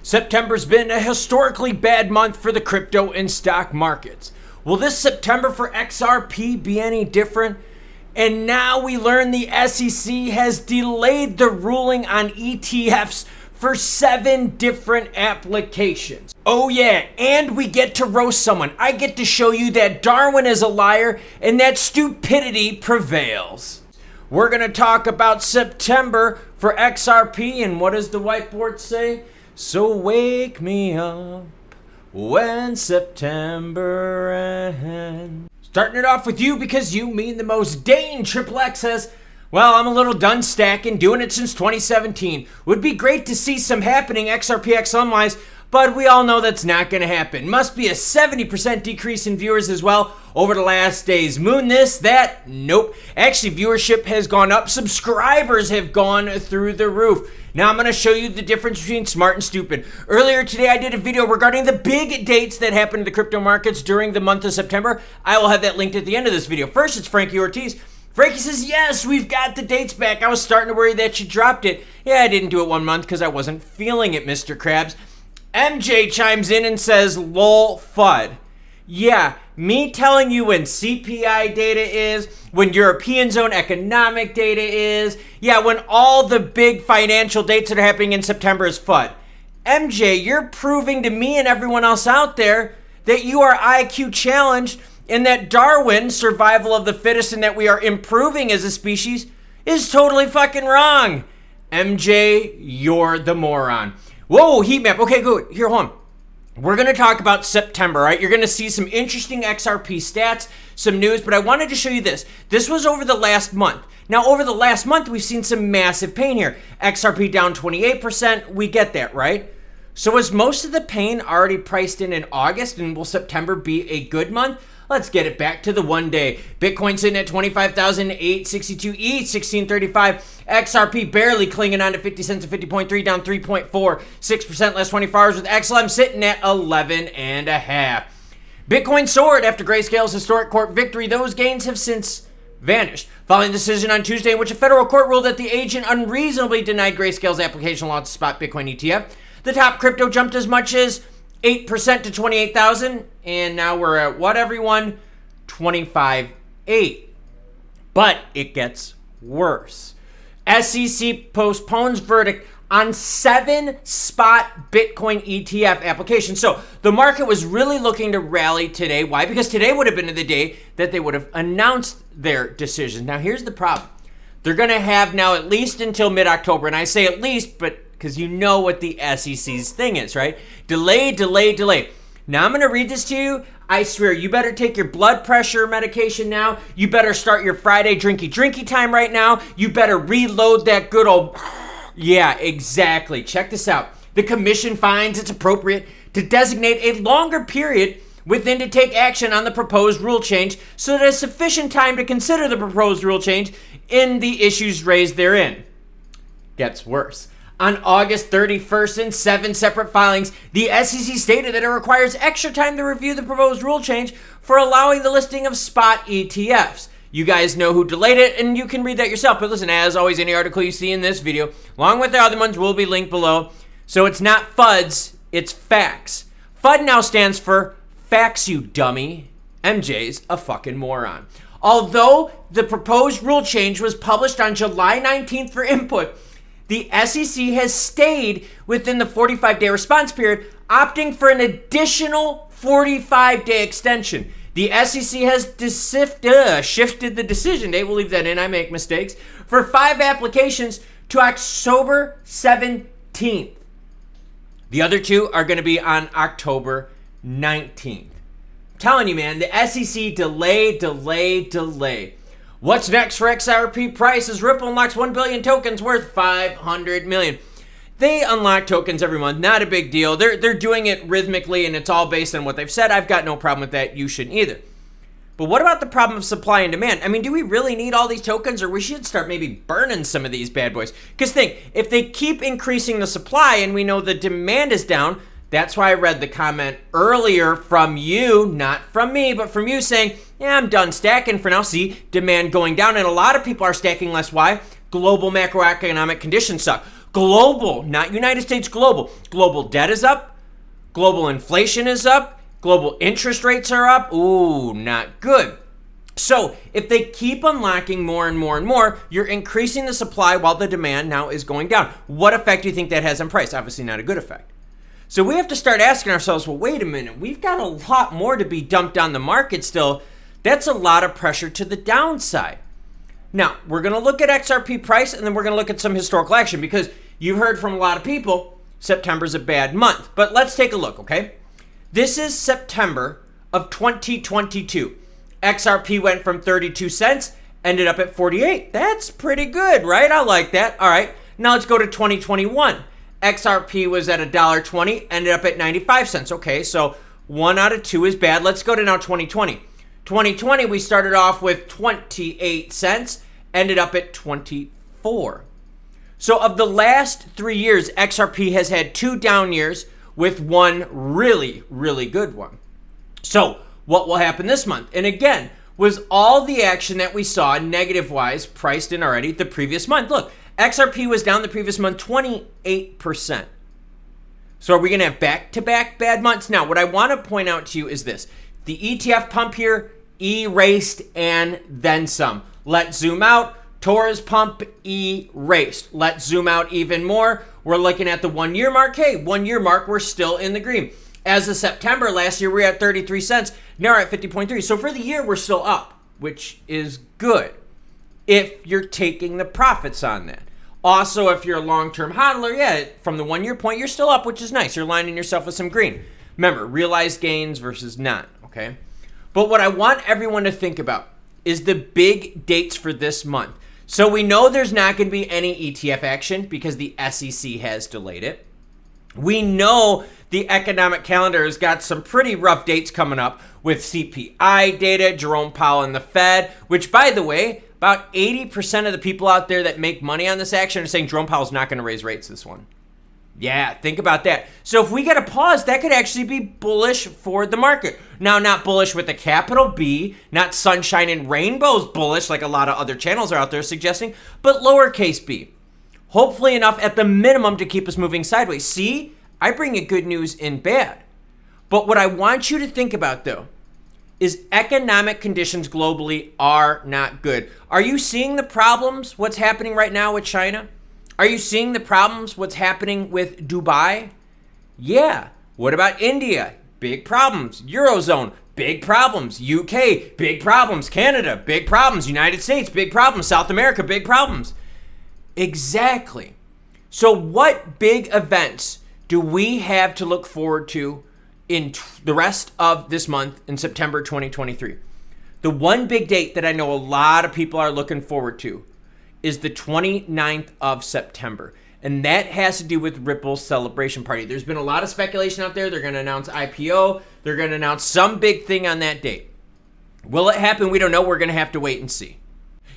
September's been a historically bad month for the crypto and stock markets. Will this September for XRP be any different? And now we learn the SEC has delayed the ruling on ETFs for 7 different applications. Oh yeah, and we get to roast someone. I get to show you that Darwin is a liar and that stupidity prevails. We're gonna talk about September for XRP, and what does the whiteboard say? So wake me up when September ends. Starting it off with you because you mean the most. Dane Triple X says, well, I'm a little done stacking, doing it since 2017. Would be great to see some happening XRP XLM wise, but we all know that's not going to happen. Must be a 70% decrease in viewers as well over the last days. Moon this, that, nope. Actually, viewership has gone up. Subscribers have gone through the roof. Now I'm going to show you the difference between smart and stupid. Earlier today, I did a video regarding the big dates that happened in the crypto markets during the month of September. I will have that linked at the end of this video. First, it's Frankie Ortiz. Frankie says, yes, we've got the dates back. I was starting to worry that you dropped it. Yeah, I didn't do it 1 month because I wasn't feeling it, Mr. Krabs. MJ chimes in and says, lol, FUD. Yeah, me telling you when CPI data is, when European zone economic data is, yeah, when all the big financial dates that are happening in September is FUD. MJ, you're proving to me and everyone else out there that you are IQ challenged and that Darwin, survival of the fittest, and that we are improving as a species is totally fucking wrong. MJ, you're the moron. Whoa, heat map. Okay, good. Here, hold on. We're going to talk about September, right? You're going to see some interesting XRP stats, some news, but I wanted to show you this. This was over the last month. Now, over the last month, we've seen some massive pain here. XRP down 28%. We get that, right? So is most of the pain already priced in August, and will September be a good month? Let's get it back to the 1 day. Bitcoin sitting at 25,862, ETH 1635, XRP barely clinging on to 50 cents at 50.3, down 3.46% last 24 hours, with XLM sitting at 11.5. Bitcoin soared after Grayscale's historic court victory. Those gains have since vanished following the decision on Tuesday in which a federal court ruled that the agent unreasonably denied Grayscale's application launch to spot Bitcoin ETF. The top crypto jumped as much as 8% to 28,000, and now we're at what, everyone? 25.8. But it gets worse. SEC postpones verdict on 7 spot Bitcoin ETF applications. So the market was really looking to rally today. Why? Because today would have been the day that they would have announced their decision. Now here's the problem. They're going to have now at least until mid-October, and I say at least, but because you know what the SEC's thing is, right? Delay, delay, delay. Now I'm going to read this to you. I swear, you better take your blood pressure medication now. You better start your Friday drinky time right now. You better reload that good old... Yeah, exactly. Check this out. The commission finds it's appropriate to designate a longer period within to take action on the proposed rule change so that there's sufficient time to consider the proposed rule change in the issues raised therein. Gets worse. On August 31st, in 7 separate filings, the SEC stated that it requires extra time to review the proposed rule change for allowing the listing of spot ETFs. You guys know who delayed it, and you can read that yourself. But listen, as always, any article you see in this video, along with the other ones, will be linked below. So it's not FUDs, it's facts. FUD now stands for facts, you dummy. MJ's a fucking moron. Although the proposed rule change was published on July 19th for input, the SEC has stayed within the 45-day response period, opting for an additional 45-day extension. The SEC has shifted the decision date, we'll leave that in, I make mistakes, for 5 applications to October 17th. The other 2 are going to be on October 19th. I'm telling you, man, the SEC delay. What's next for XRP price as Ripple unlocks 1 billion tokens worth 500 million. They unlock tokens every month, not a big deal. They're doing it rhythmically, and it's all based on what they've said. I've got no problem with that. You shouldn't either. But what about the problem of supply and demand? I mean, do we really need all these tokens, or we should start maybe burning some of these bad boys? Because think, if they keep increasing the supply and we know the demand is down, that's why I read the comment earlier from you, not from me, but from you saying, yeah, I'm done stacking for now. See, demand going down, and a lot of people are stacking less. Why? Global macroeconomic conditions suck. Global, not United States, global. Global debt is up. Global inflation is up. Global interest rates are up. Ooh, not good. So if they keep unlocking more and more and more, you're increasing the supply while the demand now is going down. What effect do you think that has on price? Obviously not a good effect. So we have to start asking ourselves, well, wait a minute, we've got a lot more to be dumped on the market still. That's a lot of pressure to the downside. Now, we're going to look at XRP price, and then we're going to look at some historical action, because you've heard from a lot of people, September's a bad month. But let's take a look, okay? This is September of 2022. XRP went from 32 cents, ended up at 48. That's pretty good, right? I like that. All right, now let's go to 2021. XRP was at $1.20, ended up at 95 cents. Okay, so 1 out of 2 is bad. Let's go to now 2020. 2020, we started off with 28 cents, ended up at 24. So of the last 3 years, XRP has had 2 down years with 1 really, really good one. So what will happen this month? And again, was all the action that we saw negative-wise priced in already the previous month? Look, XRP was down the previous month 28%. So are we going to have back-to-back bad months? Now, what I want to point out to you is this. The ETF pump here erased and then some. Let's zoom out. Torres pump erased. Let's zoom out even more. We're looking at the 1 year mark. Hey, 1 year mark, we're still in the green. As of September last year, we were at 33 cents. Now we're at 50.3. So for the year, we're still up, which is good if you're taking the profits on that. Also, if you're a long-term hodler, yeah, from the 1 year point, you're still up, which is nice. You're lining yourself with some green. Remember, realized gains versus not, okay? But what I want everyone to think about is the big dates for this month. So we know there's not going to be any ETF action because the SEC has delayed it. We know the economic calendar has got some pretty rough dates coming up with CPI data, Jerome Powell and the Fed, which, by the way, about 80% of the people out there that make money on this action are saying Jerome Powell's not going to raise rates this one. Yeah, think about that. So if we get a pause, that could actually be bullish for the market. Now, not bullish with a capital B, not sunshine and rainbows bullish like a lot of other channels are out there suggesting, but lowercase b. Hopefully enough at the minimum to keep us moving sideways. See, I bring you good news in bad. But what I want you to think about, though, is economic conditions globally are not good. Are you seeing the problems, what's happening right now with China? Are you seeing the problems, what's happening with Dubai? Yeah. What about India? Big problems. Eurozone, big problems. UK, big problems. Canada, big problems. United States, big problems. South America, big problems. Exactly. So what big events do we have to look forward to in the rest of this month in September 2023? The one big date that I know a lot of people are looking forward to is the 29th of September. And that has to do with Ripple's celebration party. There's been a lot of speculation out there. They're going to announce IPO. They're going to announce some big thing on that date. Will it happen? We don't know. We're going to have to wait and see.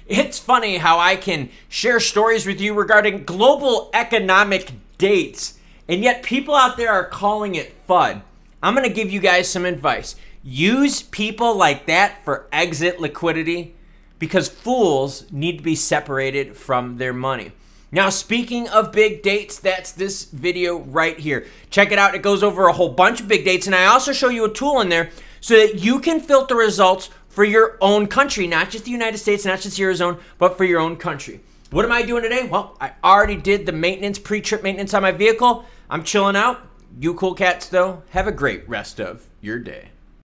It's funny how I can share stories with you regarding global economic dates, and yet people out there are calling it FUD. I'm going to give you guys some advice. Use people like that for exit liquidity, because fools need to be separated from their money. Now, speaking of big dates, that's this video right here. Check it out. It goes over a whole bunch of big dates, and I also show you a tool in there so that you can filter results for your own country, not just the United States, not just Eurozone, but for your own country. What am I doing today? Well, I already did the maintenance, pre-trip maintenance on my vehicle. I'm chilling out. You cool cats, though, have a great rest of your day.